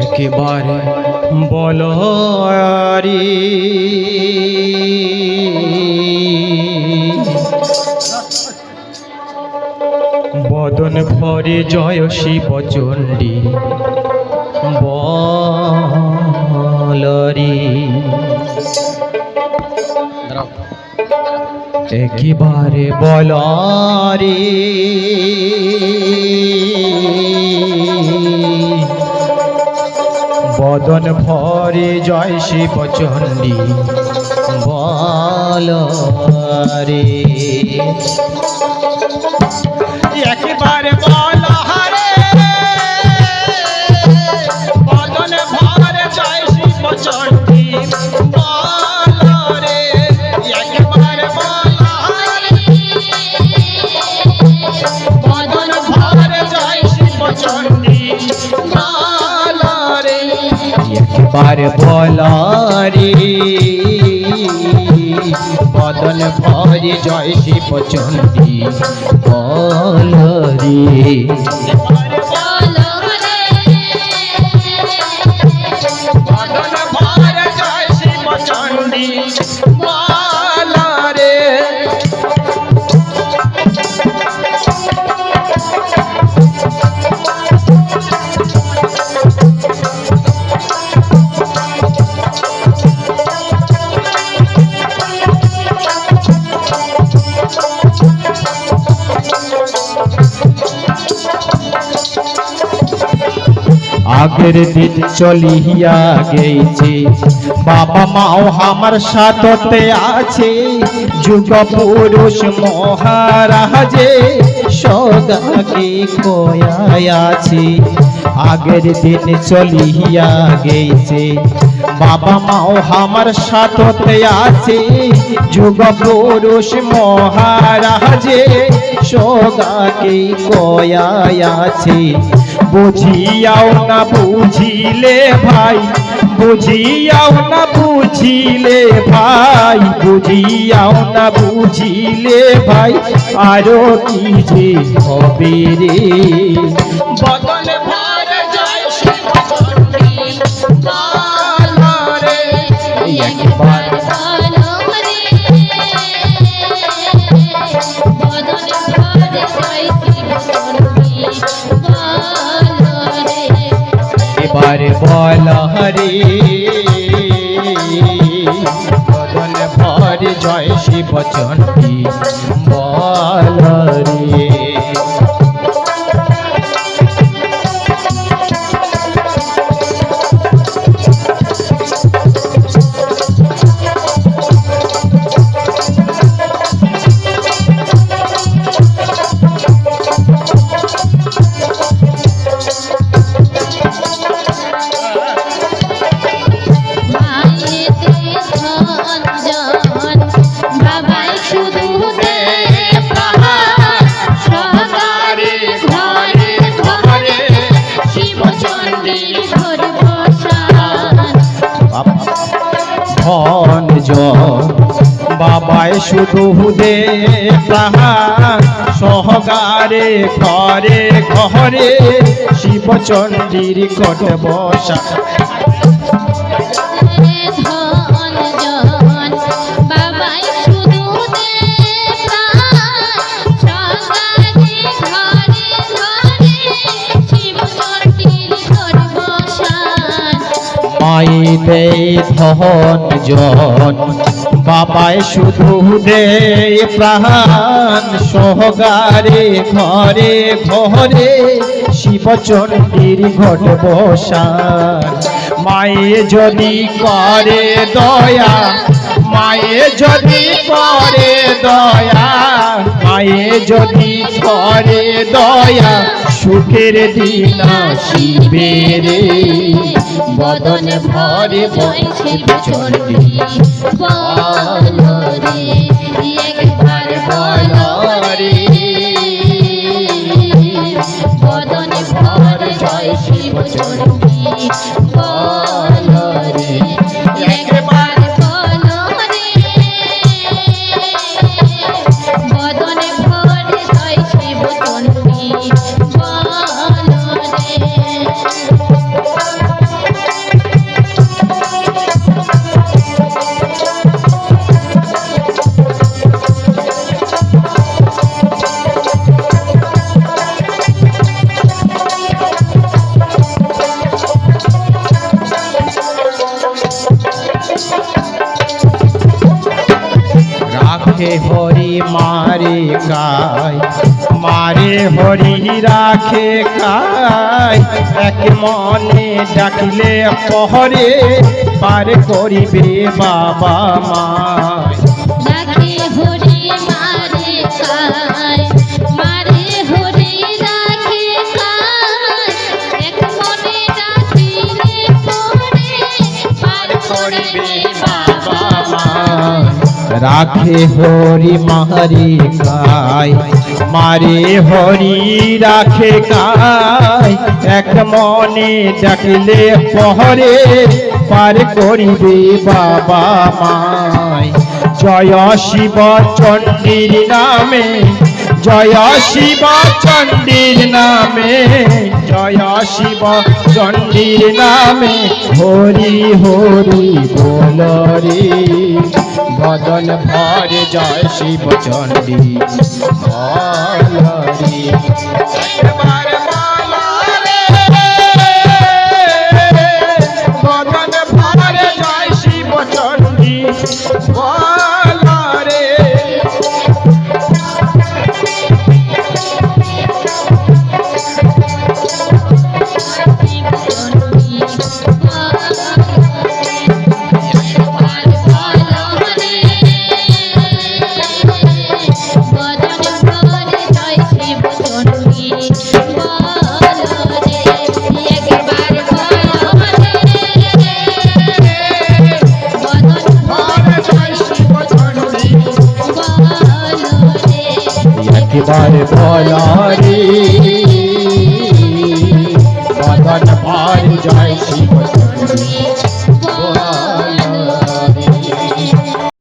একেবারে বলরি বদন ভরে জয় শিব চণ্ডী বলরি একেবারে বলরি বদন ভরে জয় শিব চণ্ডী বলরি একেবারে বলহারে বদন ভরে জয় শিব চণ্ডী বলরে একেবারে বলহারে বদন ভরে জয় শিব চণ্ডী বলরে একেবারে বলরে বদন ভরে জয় শিব চণ্ডী বলরে বদন ভরে জয় শিব চণ্ডী বলরে আগের দিন চলিয়া গেছে বাবা মাও আমার সাথে আছে যুগ পুরুষ মহারাজে সদাকে কয়াছে আগের দিন চলিয়া গেছে বাবা মাও আমার সাথে আছে যুগ পুরুষ মহারাজে সদাকে কয়াছে বুঝিয়াও না বুঝিলে ভাই বুঝিয়াও না বুঝিলে ভাই বুঝিয়াও না বুঝিলে ভাই আরো কি যে হবে রে বদন ভরে জয় শিব চণ্ডী বলরে একবার এবারে বলহরে বদন ভরে জয় শিব চণ্ডী বলরে বাবায় শুধু দে প্রাণ সহকারে ঘরে ঘরে শিব চণ্ডীর কট বসা মাই দে ধন জন বাবায় শুধু দে প্রাণ সহকারে ঘরে ঘরে শিব চণ্ডীর ঘট বসান মায়ে যদি করে দয়া মায়ে যদি করে দয়া মায়ে যদি করে দয়া সুখের দিন শিবের বদন ভরে জয় শিব চণ্ডী বলরে একবার বলরে বদন ভরে জয় শিব চণ্ডী বলরে একবার বলরে বদন ভরে জয় শিব চণ্ডী বলরে মারে হরি রাখে কাই এক মনে ডাকিলে পহরে পার করিবে বাবা মায়। ডাকে হরি মারে কায় মারে হরি রাখে কায় এক মনে ডাকিলে পরে পার করিবে বাবা মায়। রাখে হরি মারি কাই মারে হরি রাখে কাই এক মনে ডাকিলে পহরে পার করিবে বাবা মায়। জয় শিব চণ্ডীর নামে জয় শিব চণ্ডীর নামে জয় শিব চণ্ডীর নামে হরি হরি বল রে বদন ভর জয় শিব চণ্ডী বল রে। একবার বল রে বদন ভর জয় শিব চণ্ডী বল রে। একবার বল রে বদন ভার জয় শিব চণ্ডী।